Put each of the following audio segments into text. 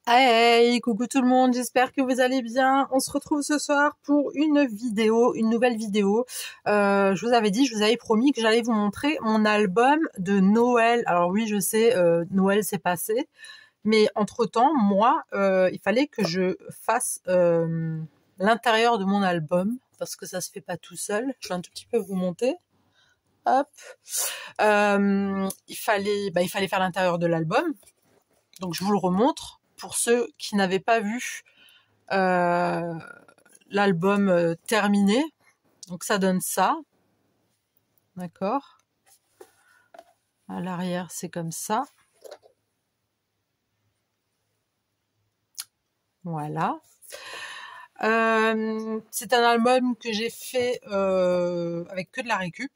Hey, coucou tout le monde, j'espère que vous allez bien. On se retrouve ce soir pour une vidéo, une nouvelle vidéo. Je vous avais dit, je vous avais promis que j'allais vous montrer mon album de Noël. Alors oui, je sais, Noël s'est passé, mais entre-temps, moi, il fallait que je fasse l'intérieur de mon album, parce que ça se fait pas tout seul. Je vais un tout petit peu vous monter. Hop. Il fallait faire l'intérieur de l'album. Donc je vous le remontre pour ceux qui n'avaient pas vu euh, l'album terminé. Donc ça donne ça, d'accord. À l'arrière c'est comme ça, voilà. C'est un album que j'ai fait avec que de la récup.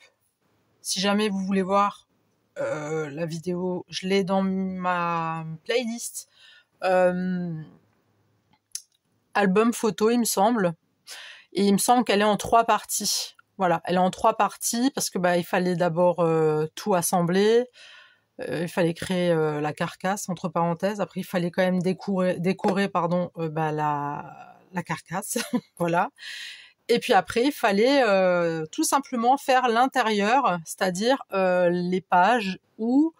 Si jamais vous voulez voir la vidéo, je l'ai dans ma playlist album photo, il me semble. Et il me semble qu'elle est en 3 parties. Voilà, elle est en 3 parties parce que il fallait d'abord tout assembler, il fallait créer la carcasse entre parenthèses. Après, il fallait quand même décorer la carcasse, voilà. Et puis après, il fallait tout simplement faire l'intérieur, c'est-à-dire les pages où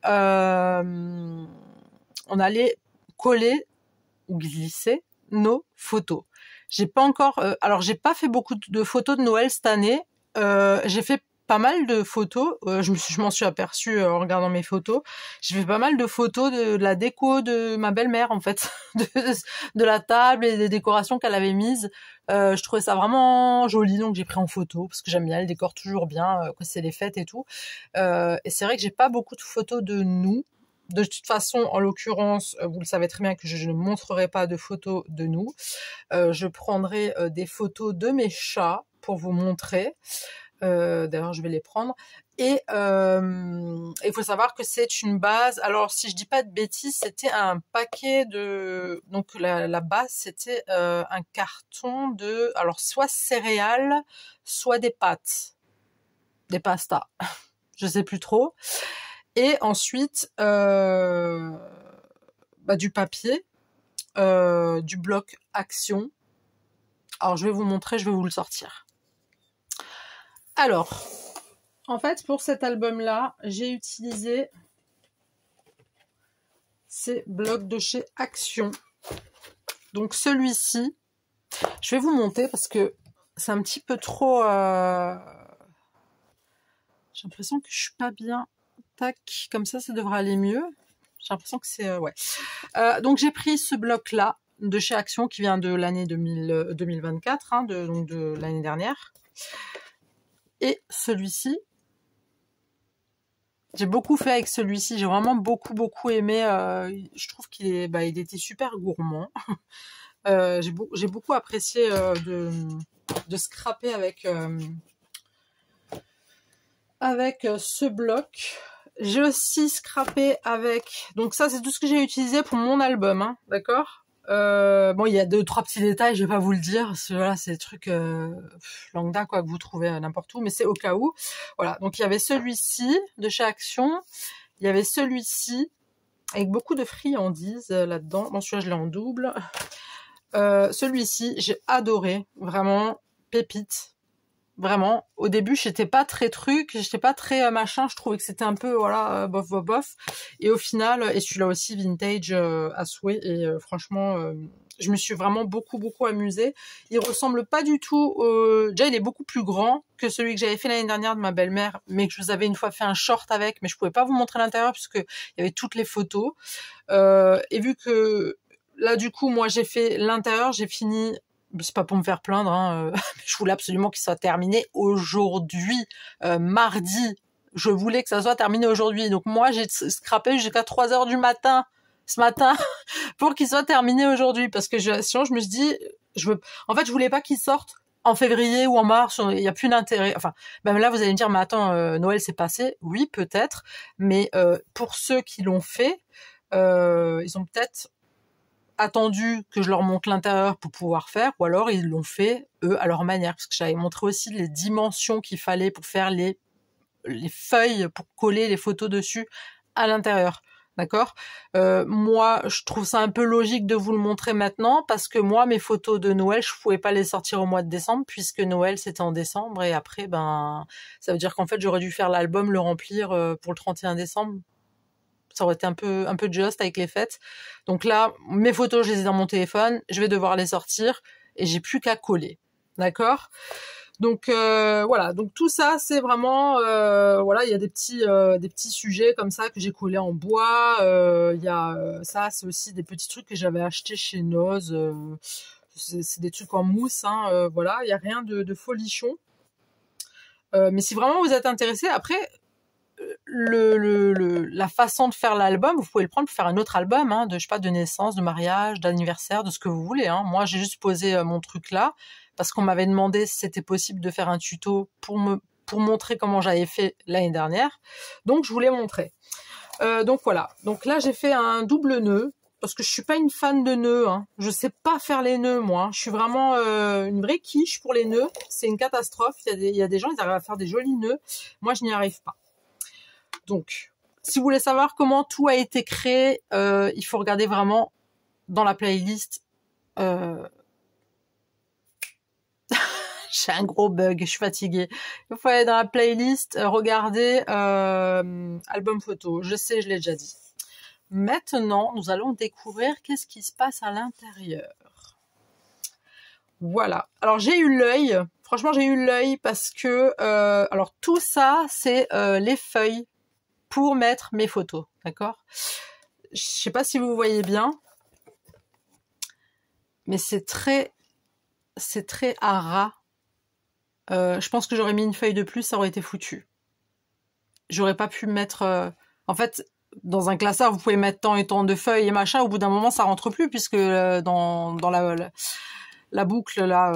on allait coller ou glisser nos photos. J'ai pas encore, alors j'ai pas fait beaucoup de photos de Noël cette année. J'ai fait pas mal de photos. Je m'en suis aperçue en regardant mes photos. J'ai fait pas mal de photos de la déco de ma belle-mère en fait, de, de la table et des décorations qu'elle avait mises. Je trouvais ça vraiment joli, donc j'ai pris en photo parce que j'aime bien, elle décore toujours bien quand c'est les fêtes et tout. Et c'est vrai que j'ai pas beaucoup de photos de nous. De toute façon, en l'occurrence, vous le savez très bien que je ne montrerai pas de photos de nous. Je prendrai des photos de mes chats pour vous montrer. D'ailleurs, je vais les prendre. Et il faut savoir que c'est une base. Alors, si je dis pas de bêtises, c'était un paquet de. Donc la base, c'était un carton de. Alors, soit céréales, soit des pâtes, des pastas. Je sais plus trop. Et ensuite, du papier, du bloc action. Alors, je vais vous montrer, je vais vous le sortir. Alors, en fait, pour cet album-là, j'ai utilisé ces blocs de chez Action. Donc, celui-ci, je vais vous monter parce que c'est un petit peu trop... J'ai l'impression que je suis pas bien. Tac, comme ça devrait aller mieux. J'ai l'impression que c'est... ouais. Donc, j'ai pris ce bloc-là de chez Action qui vient de l'année 2024, hein, donc de l'année dernière. Et celui-ci, j'ai beaucoup fait avec celui-ci. J'ai vraiment beaucoup aimé. Je trouve qu'il est, il était super gourmand. J'ai beaucoup apprécié de scraper avec ce bloc. J'ai aussi scrappé avec. Donc ça, c'est tout ce que j'ai utilisé pour mon album, hein, d'accord. Bon, il y a 2-3 petits détails, je vais pas vous le dire. Voilà, c'est des trucs lambda quoi que vous trouvez n'importe où, mais c'est au cas où. Voilà. Donc il y avait celui-ci de chez Action. Il y avait celui-ci avec beaucoup de friandises là-dedans. Bon, celui-là je l'ai en double. Celui-ci, j'ai adoré, vraiment pépite. Vraiment, au début, j'étais pas très truc, j'étais pas très machin, je trouvais que c'était un peu, voilà, bof. Et au final, et celui-là aussi, vintage à souhait, et franchement, je me suis vraiment beaucoup amusée. Il ressemble pas du tout, déjà il est beaucoup plus grand que celui que j'avais fait l'année dernière de ma belle-mère, mais que je vous avais une fois fait un short avec, mais je pouvais pas vous montrer l'intérieur puisque il y avait toutes les photos. Et vu que là, du coup, moi j'ai fait l'intérieur, j'ai fini... C'est pas pour me faire plaindre, hein, je voulais absolument qu'il soit terminé aujourd'hui, mardi. Je voulais que ça soit terminé aujourd'hui. Donc moi, j'ai scrappé jusqu'à 3h du matin, ce matin, pour qu'il soit terminé aujourd'hui. Parce que sinon, je me suis dit, en fait, je voulais pas qu'il sorte en février ou en mars. Il y a plus d'intérêt. Enfin, même là, vous allez me dire, mais attends, Noël c'est passé. Oui, peut-être. Mais pour ceux qui l'ont fait, ils ont peut-être attendu que je leur montre l'intérieur pour pouvoir faire, ou alors ils l'ont fait eux à leur manière, parce que j'avais montré aussi les dimensions qu'il fallait pour faire les feuilles pour coller les photos dessus à l'intérieur. D'accord. Moi, je trouve ça un peu logique de vous le montrer maintenant parce que moi, mes photos de Noël, je pouvais pas les sortir au mois de décembre puisque Noël c'était en décembre et après, ben, ça veut dire qu'en fait, j'aurais dû faire l'album, le remplir pour le 31 décembre. Ça aurait été un peu juste avec les fêtes. Donc là, mes photos, je les ai dans mon téléphone, je vais devoir les sortir et j'ai plus qu'à coller. D'accord. Donc voilà, donc tout ça c'est vraiment voilà, il y a des petits sujets comme ça que j'ai collés en bois. Il y a ça, c'est aussi des petits trucs que j'avais achetés chez Noz. C'est des trucs en mousse, hein, voilà, il y a rien de folichon. Mais si vraiment vous êtes intéressé, après la façon de faire l'album, vous pouvez le prendre pour faire un autre album, hein, de je sais pas, de naissance, de mariage, d'anniversaire, de ce que vous voulez. Hein. Moi, j'ai juste posé mon truc là parce qu'on m'avait demandé si c'était possible de faire un tuto pour montrer comment j'avais fait l'année dernière. Donc, je voulais montrer. Donc voilà. Donc là, j'ai fait un double nœud parce que je suis pas une fan de nœuds. Hein. Je sais pas faire les nœuds, moi. Je suis vraiment une vraie quiche pour les nœuds. C'est une catastrophe. Il y a des gens, ils arrivent à faire des jolis nœuds. Moi, je n'y arrive pas. Donc, si vous voulez savoir comment tout a été créé, il faut regarder vraiment dans la playlist. J'ai un gros bug, je suis fatiguée. Il faut aller dans la playlist, regarder album photo. Je sais, je l'ai déjà dit. Maintenant, nous allons découvrir qu'est-ce qui se passe à l'intérieur. Voilà. Alors, j'ai eu l'œil. Franchement, j'ai eu l'œil parce que... alors, tout ça, c'est les feuilles pour mettre mes photos, d'accord? Je sais pas si vous voyez bien, mais c'est très à ras. Je pense que j'aurais mis une feuille de plus, ça aurait été foutu. J'aurais pas pu mettre... En fait, dans un classeur, vous pouvez mettre tant et tant de feuilles et machin. Au bout d'un moment, ça rentre plus puisque dans la boucle, là,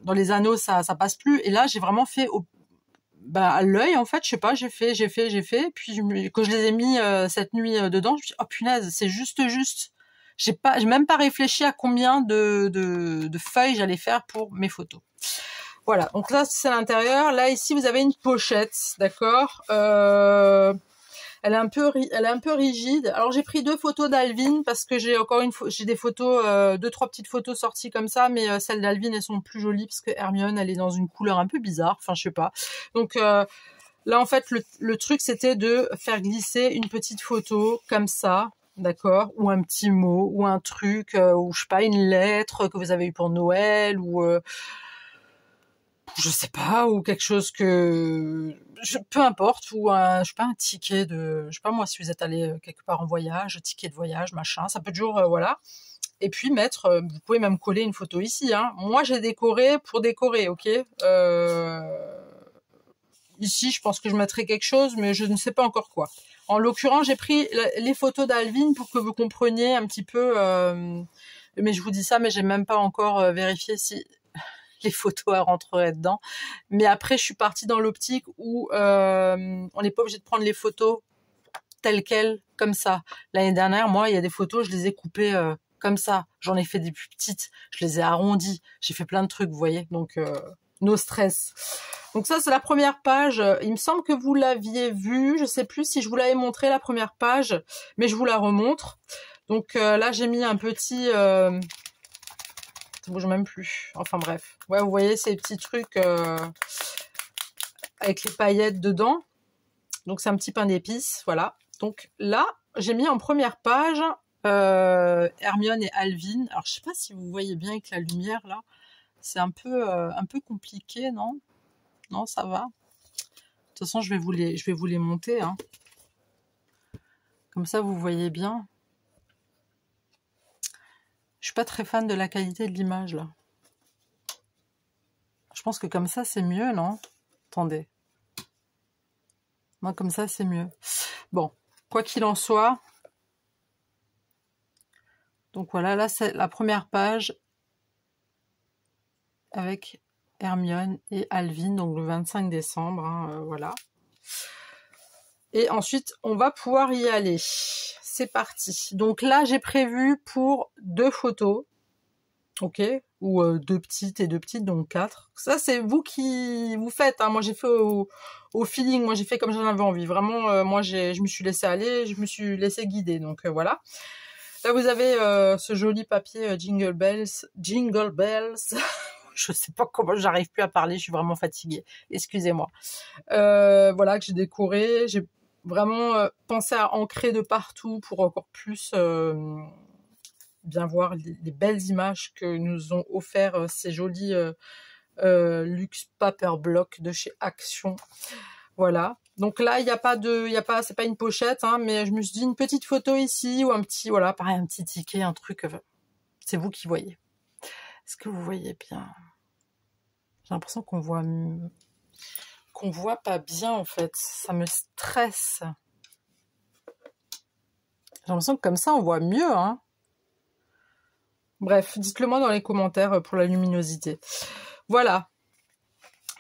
dans les anneaux, ça passe plus. Et là, j'ai vraiment fait... à l'œil, en fait, je sais pas, j'ai fait, puis quand je les ai mis cette nuit dedans, je me suis dit, oh punaise, c'est juste. J'ai même pas réfléchi à combien de feuilles j'allais faire pour mes photos. Voilà, donc là, c'est l'intérieur. Là, ici, vous avez une pochette, d'accord. Elle est un peu rigide. Alors j'ai pris 2 photos d'Alvin parce que j'ai j'ai des photos, 2-3 petites photos sorties comme ça, mais celles d'Alvin elles sont plus jolies parce que Hermione elle est dans une couleur un peu bizarre. Enfin je sais pas. Donc là en fait le truc c'était de faire glisser une petite photo comme ça, d'accord, ou un petit mot, ou un truc, ou je sais pas, une lettre que vous avez eu pour Noël, ou je sais pas, ou quelque chose peu importe, ou je sais pas, un ticket je sais pas moi, si vous êtes allé quelque part en voyage, ticket de voyage, machin, ça peut toujours, voilà. Et puis vous pouvez même coller une photo ici, hein. Moi, j'ai décoré pour décorer, ok. Ici, je pense que je mettrai quelque chose, mais je ne sais pas encore quoi. En l'occurrence, j'ai pris les photos d'Alvin pour que vous compreniez un petit peu, mais je vous dis ça, mais j'ai même pas encore vérifié si les photos rentreraient dedans. Mais après, je suis partie dans l'optique où on n'est pas obligé de prendre les photos telles quelles, comme ça. L'année dernière, moi, il y a des photos, je les ai coupées comme ça. J'en ai fait des plus petites, je les ai arrondies. J'ai fait plein de trucs, vous voyez. Donc, no stress. Donc ça, c'est la première page. Il me semble que vous l'aviez vue. Je sais plus si je vous l'avais montré, la première page, mais je vous la remontre. Donc là, j'ai mis un petit... ça bouge même plus. Enfin bref. Ouais, vous voyez ces petits trucs avec les paillettes dedans. Donc c'est un petit pain d'épices, voilà. Donc là, j'ai mis en première page Hermione et Alvin. Alors je sais pas si vous voyez bien avec la lumière là. C'est un peu compliqué, non? Non, ça va. De toute façon, je vais vous les monter, hein. Comme ça, vous voyez bien. Je suis pas très fan de la qualité de l'image là. Je pense que comme ça c'est mieux, non? Attendez. Moi comme ça c'est mieux. Bon, quoi qu'il en soit. Donc voilà, là c'est la première page avec Hermione et Alvin, donc le 25 décembre, hein, voilà. Et ensuite on va pouvoir y aller. C'est parti. Donc là j'ai prévu pour 2 photos. Ok, ou deux petites et deux petites, donc 4. Ça, c'est vous qui vous faites. Hein. Moi, j'ai fait au feeling. Moi, j'ai fait comme j'en avais envie. Vraiment, moi, je me suis laissé aller, je me suis laissé guider. Donc voilà. Là, vous avez ce joli papier Jingle Bells. Jingle Bells. Je sais pas comment, j'arrive plus à parler. Je suis vraiment fatiguée. Excusez-moi. Voilà, que j'ai décoré. J'ai vraiment pensé à ancrer de partout pour encore plus bien voir les belles images que nous ont offert ces jolis luxe paper block de chez Action. Voilà. Donc là, c'est pas une pochette, hein, mais je me suis dit une petite photo ici ou un petit, voilà, pareil, un petit ticket, un truc. C'est vous qui voyez. Est-ce que vous voyez bien? J'ai l'impression qu'on voit pas bien en fait. Ça me stresse. J'ai l'impression que comme ça, on voit mieux, hein. Bref, dites-le moi dans les commentaires pour la luminosité. Voilà.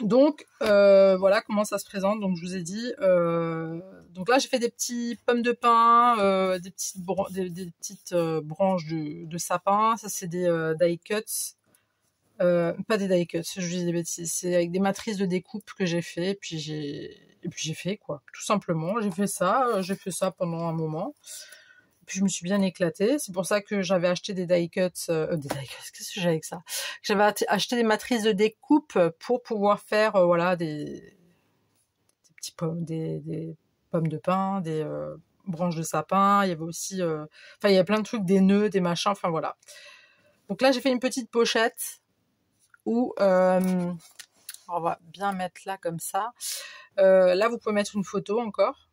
Donc, voilà comment ça se présente. Donc, je vous ai dit. Donc là, j'ai fait des petits pommes de pin, des petites branches de sapin. Ça, c'est des die cuts. Pas des die cuts, je dis des bêtises. C'est avec des matrices de découpe que j'ai fait. Et puis j'ai fait quoi. Tout simplement, j'ai fait ça pendant un moment. Puis je me suis bien éclatée. C'est pour ça que j'avais acheté des die cuts. Des die cuts, qu'est-ce que j'ai avec ça? J'avais acheté des matrices de découpe pour pouvoir faire voilà des petits pommes, des pommes de pin, des branches de sapin. Il y avait aussi, enfin il y a plein de trucs, des nœuds, des machins. Enfin voilà. Donc là j'ai fait une petite pochette où on va bien mettre là comme ça. Là vous pouvez mettre une photo encore.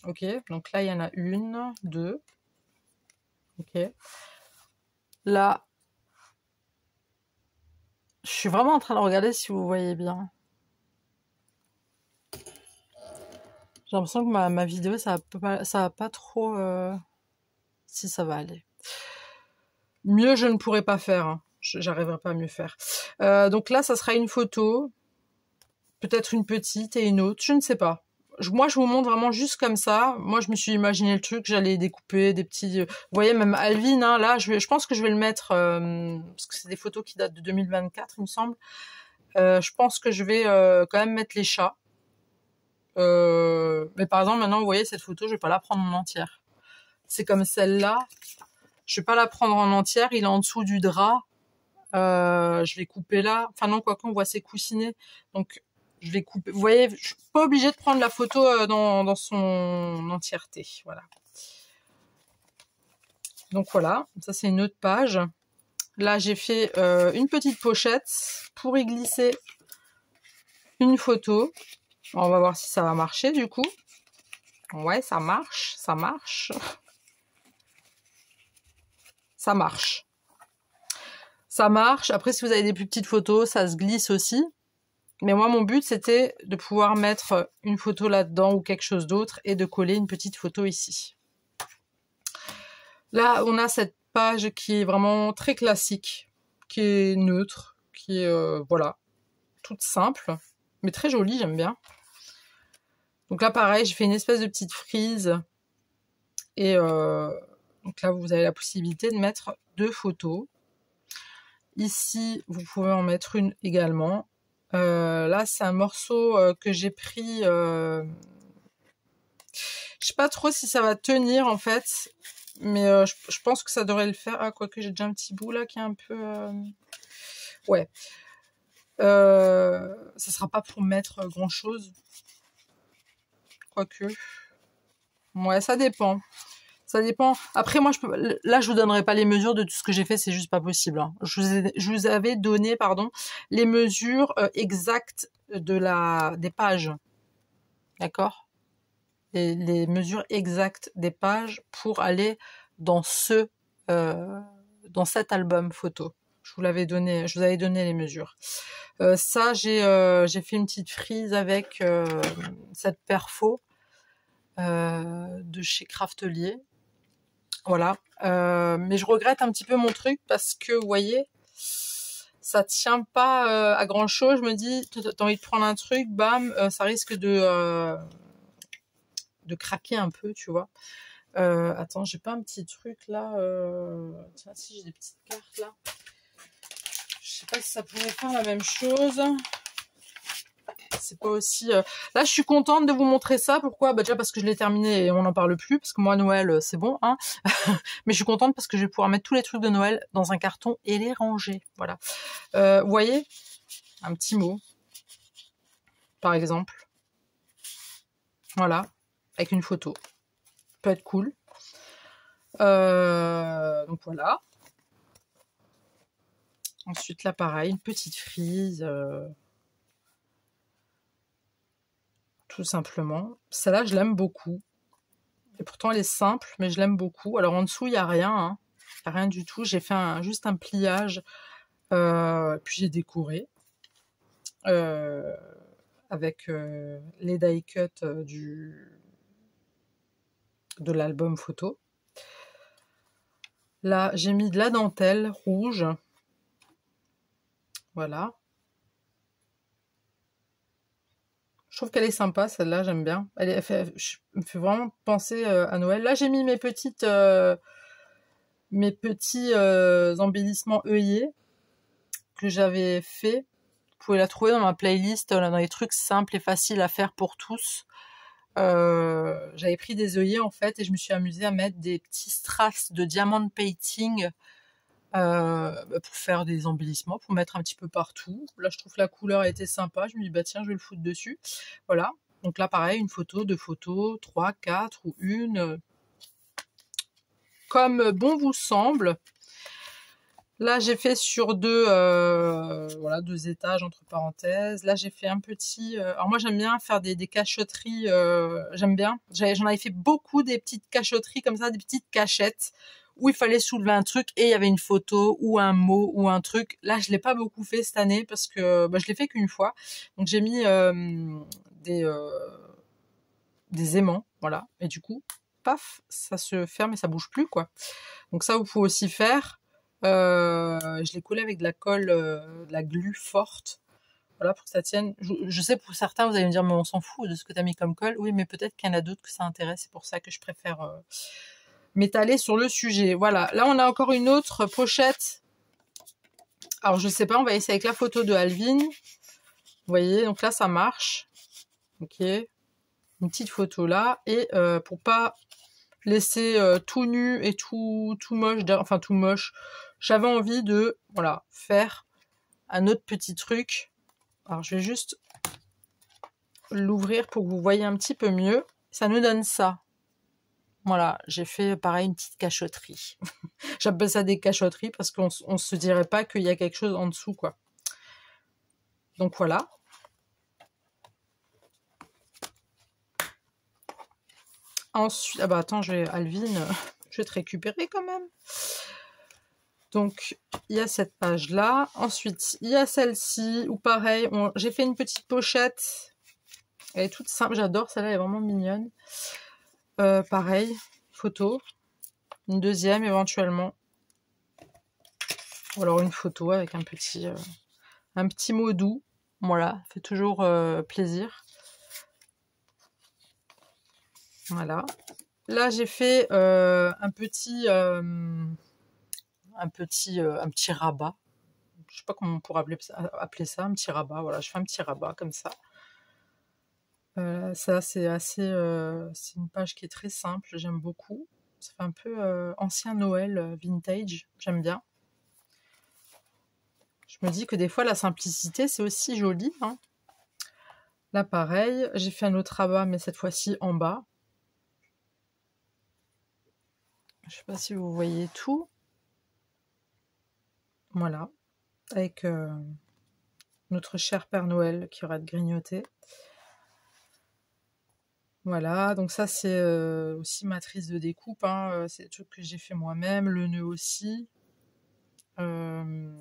Ok, donc là il y en a une, deux. Ok. Là, je suis vraiment en train de regarder si vous voyez bien. J'ai l'impression que ma vidéo, ça va pas trop... Si ça va aller. Mieux, je ne pourrais pas faire. Hein. J'arriverai pas à mieux faire. Donc là, ça sera une photo. Peut-être une petite et une autre. Je ne sais pas. Moi, je vous montre vraiment juste comme ça. Moi, je me suis imaginé le truc. J'allais découper des petits... Vous voyez, même Alvin, hein, là, je pense que je vais le mettre... parce que c'est des photos qui datent de 2024, il me semble. Je pense que je vais quand même mettre les chats. Mais par exemple, maintenant, vous voyez, cette photo, je vais pas la prendre en entière. C'est comme celle-là. Je vais pas la prendre en entière. Il est en dessous du drap. Je vais couper là. Enfin non, quoique on voit ses coussinets. Donc, je vais couper. Vous voyez, je suis pas obligée de prendre la photo dans son entièreté. Voilà. Donc voilà. Ça, c'est une autre page. Là, j'ai fait une petite pochette pour y glisser une photo. On va voir si ça va marcher du coup. Ouais, ça marche, ça marche. Ça marche. Ça marche. Après, si vous avez des plus petites photos, ça se glisse aussi. Mais moi, mon but, c'était de pouvoir mettre une photo là-dedans ou quelque chose d'autre et de coller une petite photo ici. Là, on a cette page qui est vraiment très classique, qui est neutre, qui est, voilà, toute simple, mais très jolie, j'aime bien. Donc là, pareil, j'ai fait une espèce de petite frise. Et donc là, vous avez la possibilité de mettre 2 photos. Ici, vous pouvez en mettre une également. Là, c'est un morceau que j'ai pris. Je sais pas trop si ça va tenir en fait, mais je pense que ça devrait le faire. Ah, quoique j'ai déjà un petit bout là qui est un peu. Ouais. Ça sera pas pour mettre grand chose. Quoique. Ouais, ça dépend. Ça dépend. Après, moi, là, je vous donnerai pas les mesures de tout ce que j'ai fait, c'est juste pas possible. Hein. Je vous avais donné, pardon, les mesures exactes des pages. D'accord? Les mesures exactes des pages pour aller dans dans cet album photo. Je vous avais donné les mesures. Ça, j'ai fait une petite frise avec cette perfo de chez Craftelier. Voilà. Mais je regrette un petit peu mon truc parce que, vous voyez, ça tient pas à grand chose. Je me dis, t'as envie de prendre un truc, bam, ça risque de craquer un peu, tu vois. Attends, j'ai pas un petit truc là. Tiens, si j'ai des petites cartes là. sais pas si ça pourrait faire la même chose. C'est pas aussi... Là, je suis contente de vous montrer ça. Pourquoi? Bah, déjà parce que je l'ai terminé et on n'en parle plus. Parce que moi, Noël, c'est bon. Hein. Mais je suis contente parce que je vais pouvoir mettre tous les trucs de Noël dans un carton et les ranger. Voilà. Vous voyez? Un petit mot. Par exemple. Voilà. Avec une photo. Ça peut être cool. Donc voilà. Ensuite, là, pareil. Une petite frise. Tout simplement. Celle-là, je l'aime beaucoup. Et pourtant, elle est simple, mais je l'aime beaucoup. Alors, en dessous, il n'y a rien. Hein. Il n'y a rien du tout. J'ai fait juste un pliage. Puis, j'ai décoré. Avec les die cut de l'album photo. Là, j'ai mis de la dentelle rouge. Voilà. Je trouve qu'elle est sympa, celle-là, j'aime bien. Elle me fait vraiment penser à Noël. Là, j'ai mis mes petits embellissements œillets que j'avais fait. Vous pouvez la trouver dans ma playlist, dans les trucs simples et faciles à faire pour tous. J'avais pris des œillets, en fait, et je me suis amusée à mettre des petits strass de diamond painting pour faire des embellissements, pour mettre un petit peu partout. Là, je trouve que la couleur était sympa. Je me dis, bah tiens, je vais le foutre dessus. Voilà. Donc là, pareil, une photo, deux photos, 3, 4 ou une. Comme bon vous semble. Là, j'ai fait sur voilà, 2 étages, entre parenthèses. Là, j'ai fait un petit... alors moi, j'aime bien faire des cachotteries. J'aime bien. J'en avais fait beaucoup, des petites cachotteries comme ça, des petites cachettes où il fallait soulever un truc et il y avait une photo ou un mot ou un truc. Là, je l'ai pas beaucoup fait cette année parce que je l'ai fait qu'une fois. Donc, j'ai mis des aimants, voilà. Et du coup, paf, ça se ferme et ça bouge plus, quoi. Donc ça, vous pouvez aussi faire. Je l'ai collé avec de la colle, de la glu forte. Voilà, pour que ça tienne. Je sais, pour certains, vous allez me dire, mais on s'en fout de ce que tu as mis comme colle. Oui, mais peut-être qu'il y en a d'autres que ça intéresse. C'est pour ça que je préfère m'étaler sur le sujet. Voilà, là, on a encore une autre pochette. Alors, je sais pas, on va essayer avec la photo de Alvin. Vous voyez, donc là, ça marche. Ok. Une petite photo là. Et pour pas laisser tout nu et tout moche, enfin tout moche, j'avais envie de, voilà, faire un autre petit truc. Alors, je vais juste l'ouvrir pour que vous voyez un petit peu mieux. Ça nous donne ça. Voilà, j'ai fait pareil une petite cachotterie. J'appelle ça des cachotteries parce qu'on se dirait pas qu'il y a quelque chose en dessous, quoi. Donc voilà. Ensuite, ah bah attends, Alvin, je vais te récupérer quand même. Donc, il y a cette page-là. Ensuite, il y a celle-ci, où pareil, j'ai fait une petite pochette. Elle est toute simple, j'adore, celle-là, elle est vraiment mignonne. Pareil, photo. Une deuxième, éventuellement. Ou alors une photo avec un petit mot doux. Voilà, ça fait toujours plaisir. Voilà. Là, j'ai fait un petit rabat. Je sais pas comment on pourrait appeler ça, un petit rabat. Voilà, je fais un petit rabat comme ça. Ça, c'est c'est une page qui est très simple, j'aime beaucoup. Ça fait un peu ancien Noël, vintage, j'aime bien. Je me dis que des fois, la simplicité, c'est aussi joli. Hein. Là, pareil, j'ai fait un autre rabat, mais cette fois-ci en bas. Je sais pas si vous voyez tout. Voilà. Avec notre cher Père Noël qui aura de grignoter. Voilà, donc ça c'est aussi matrice de découpe, hein. C'est des trucs que j'ai fait moi-même, le nœud aussi. Voilà.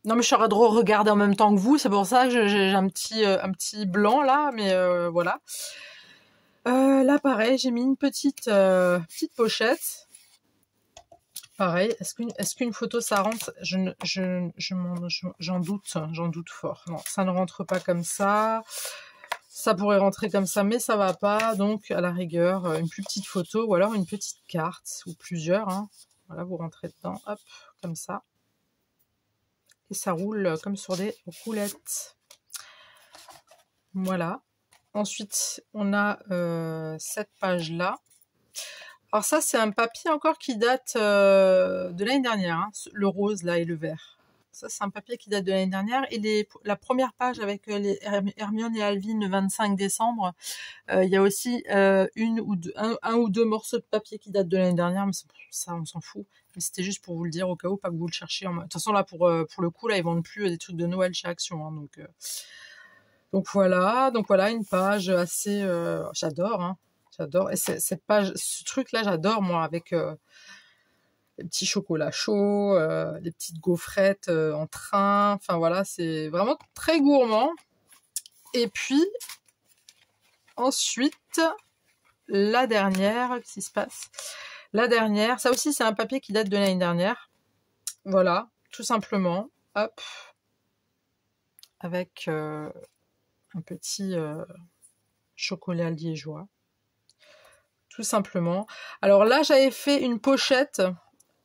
Non mais je suis en train de regarder en même temps que vous, c'est pour ça que j'ai un petit blanc là, mais voilà. Là pareil, j'ai mis une petite pochette. Pareil, est-ce qu'une photo ça rentre? J'en doute fort. Non, ça ne rentre pas comme ça. Ça pourrait rentrer comme ça, mais ça va pas. Donc, à la rigueur, une plus petite photo ou alors une petite carte ou plusieurs. Hein. Voilà, vous rentrez dedans, hop, comme ça. et ça roule comme sur des roulettes. Voilà. Ensuite, on a cette page-là. Alors ça, c'est un papier encore qui date de l'année dernière, hein, le rose là et le vert. Ça, c'est un papier qui date de l'année dernière. Et la première page avec les Hermione et Alvin le 25 décembre, il y a aussi un ou deux morceaux de papier qui datent de l'année dernière, mais ça, on s'en fout. Mais c'était juste pour vous le dire au cas où, pas que vous le cherchiez. De toute façon, là, pour le coup, là, ils vendent plus des trucs de Noël chez Action. Hein, donc voilà, une page assez... j'adore, hein. J'adore. Et cette page, ce truc-là, j'adore, moi, avec les petits chocolats chauds, les petites gaufrettes en train. Enfin, voilà, c'est vraiment très gourmand. Et puis, ensuite, la dernière, qu'est-ce qui se passe? La dernière, ça aussi, c'est un papier qui date de l'année dernière. Voilà, tout simplement. Hop. Avec un petit chocolat liégeois. Tout simplement. Alors là, j'avais fait une pochette.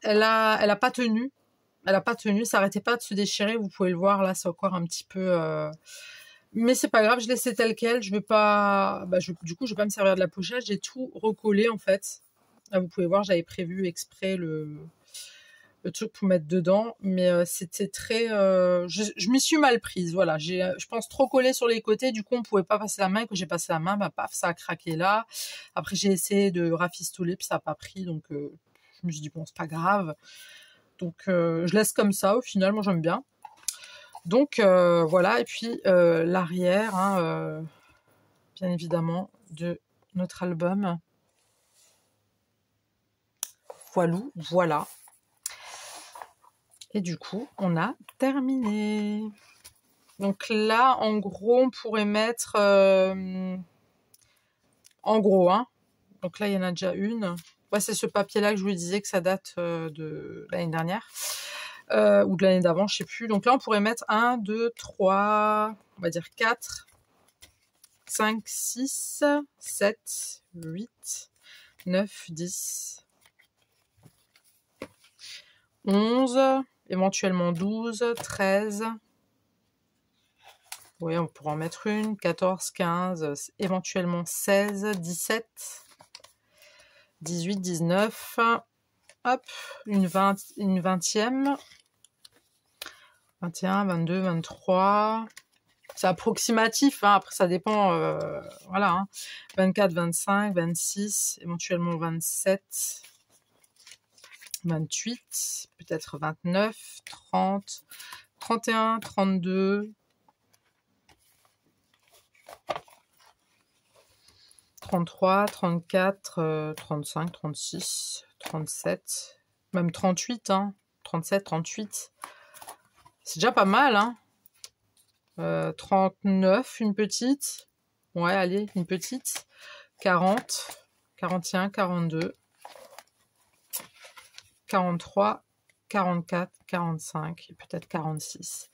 Elle a pas tenu. Elle a pas tenu. Ça arrêtait pas de se déchirer. Vous pouvez le voir là, c'est encore un petit peu. Mais c'est pas grave. Je laissais tel quel. Je vais pas. Du coup, je vais pas me servir de la pochette. J'ai tout recollé en fait. Là, vous pouvez voir, j'avais prévu exprès le truc pour mettre dedans, mais c'était très... je m'y suis mal prise, voilà. Je pense trop collé sur les côtés, du coup on pouvait pas passer la main, et quand j'ai passé la main, bah paf, ça a craqué là. Après j'ai essayé de rafistoler, puis ça a pas pris, donc je me suis dit bon, c'est pas grave. Donc je laisse comme ça, au final, moi j'aime bien. Donc voilà, et puis l'arrière, hein, bien évidemment, de notre album. Voilà. Et du coup, on a terminé. Donc là, en gros, on pourrait mettre... en gros, hein. Donc là, il y en a déjà une. Ouais, c'est ce papier-là que je vous disais que ça date de l'année dernière. Ou de l'année d'avant, je sais plus. Donc là, on pourrait mettre 1, 2, 3, on va dire 4, 5, 6, 7, 8, 9, 10, 11, éventuellement 12, 13... Oui, on pourra en mettre une, 14, 15, éventuellement 16, 17, 18, 19, hop, une 20e, 21, 22, 23, c'est approximatif, hein, après ça dépend, voilà, hein, 24, 25, 26, éventuellement 27, 28, peut-être 29, 30, 31, 32, 33, 34, 35, 36, 37, même 38, hein, 37, 38. C'est déjà pas mal, hein. 39, une petite. Ouais, allez, une petite. 40, 41, 42, 43, 44, 45 et peut-être 46.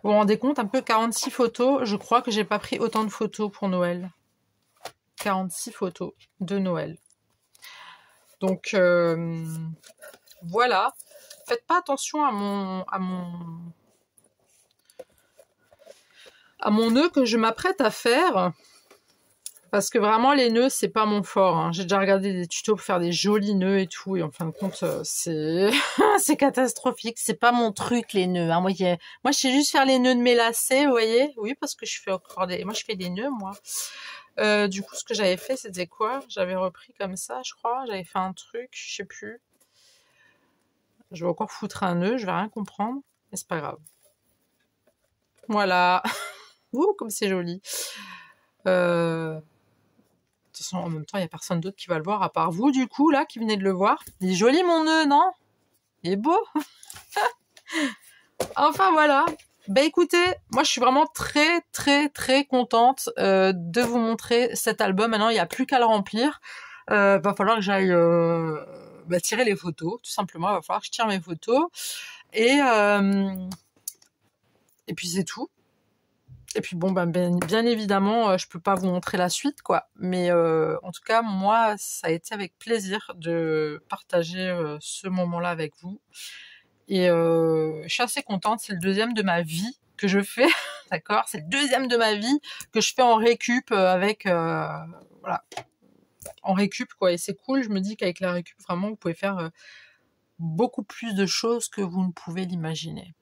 Vous vous rendez compte, un peu 46 photos. Je crois que j'ai pas pris autant de photos pour Noël. 46 photos de Noël. Donc voilà. Faites pas attention à mon nœud que je m'apprête à faire, parce que vraiment les nœuds c'est pas mon fort, hein. J'ai déjà regardé des tutos pour faire des jolis nœuds et tout, et en fin de compte c'est c'est catastrophique. C'est pas mon truc les nœuds, hein. Moi je sais juste faire les nœuds de mes lacets, vous voyez. Oui, parce que je fais encore moi je fais des nœuds moi. Du coup, ce que j'avais fait, c'était quoi? J'avais repris comme ça, je crois. J'avais fait un truc, je sais plus. Je vais encore foutre un nœud, je vais rien comprendre. Mais c'est pas grave. Voilà. Ouh, comme c'est joli. De toute façon, en même temps, il n'y a personne d'autre qui va le voir, à part vous, du coup, là, qui venez de le voir. Il est joli, mon nœud, non? Il est beau. Enfin, voilà. Bah écoutez, moi je suis vraiment très très très contente de vous montrer cet album. Maintenant il n'y a plus qu'à le remplir. Va falloir que j'aille tirer les photos, tout simplement. Il va falloir que je tire mes photos et puis c'est tout. Et puis bon, bien évidemment, je peux pas vous montrer la suite, quoi. Mais en tout cas, moi, ça a été avec plaisir de partager ce moment-là avec vous. Et je suis assez contente, c'est le 2e de ma vie que je fais, d'accord? C'est le 2e de ma vie que je fais en récup avec, voilà, en récup quoi. Et c'est cool, je me dis qu'avec la récup, vraiment, vous pouvez faire beaucoup plus de choses que vous ne pouvez l'imaginer.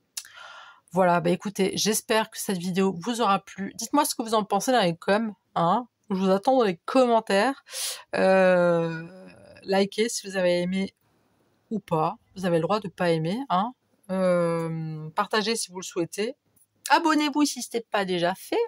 Voilà, bah écoutez, j'espère que cette vidéo vous aura plu. Dites-moi ce que vous en pensez dans les coms, hein. Je vous attends dans les commentaires. Likez si vous avez aimé ou pas. Vous avez le droit de pas aimer, hein. Partagez si vous le souhaitez. Abonnez-vous si ce n'est pas déjà fait.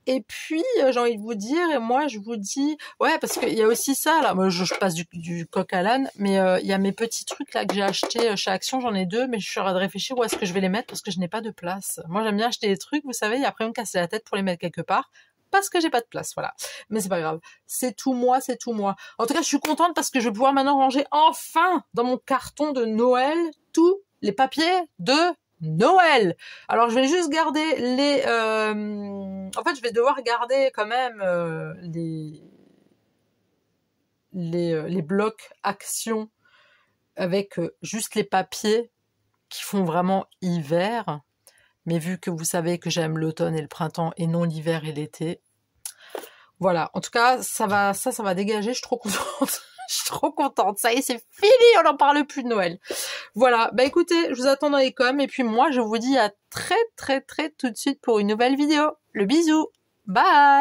Et puis, j'ai envie de vous dire, et moi, je vous dis, ouais, parce qu'il y a aussi ça, là, moi, je passe du coq à l'âne, mais il y a mes petits trucs, là, que j'ai achetés chez Action, j'en ai 2, mais je suis en train de réfléchir où est-ce que je vais les mettre, parce que je n'ai pas de place. Moi, j'aime bien acheter des trucs, vous savez, et après me casser la tête pour les mettre quelque part, parce que j'ai pas de place, voilà. Mais c'est pas grave. C'est tout moi, c'est tout moi. En tout cas, je suis contente parce que je vais pouvoir maintenant ranger enfin dans mon carton de Noël tous les papiers de Noël. Alors je vais juste garder les... En fait, je vais devoir garder quand même les blocs actions avec juste les papiers qui font vraiment hiver. Mais vu que vous savez que j'aime l'automne et le printemps et non l'hiver et l'été, voilà. En tout cas, ça va dégager. Je suis trop contente. Je suis trop contente. Ça y est, c'est fini. On n'en parle plus de Noël. Voilà. Bah écoutez, je vous attends dans les coms. Et puis moi, je vous dis à très tout de suite pour une nouvelle vidéo. Le bisou. Bye.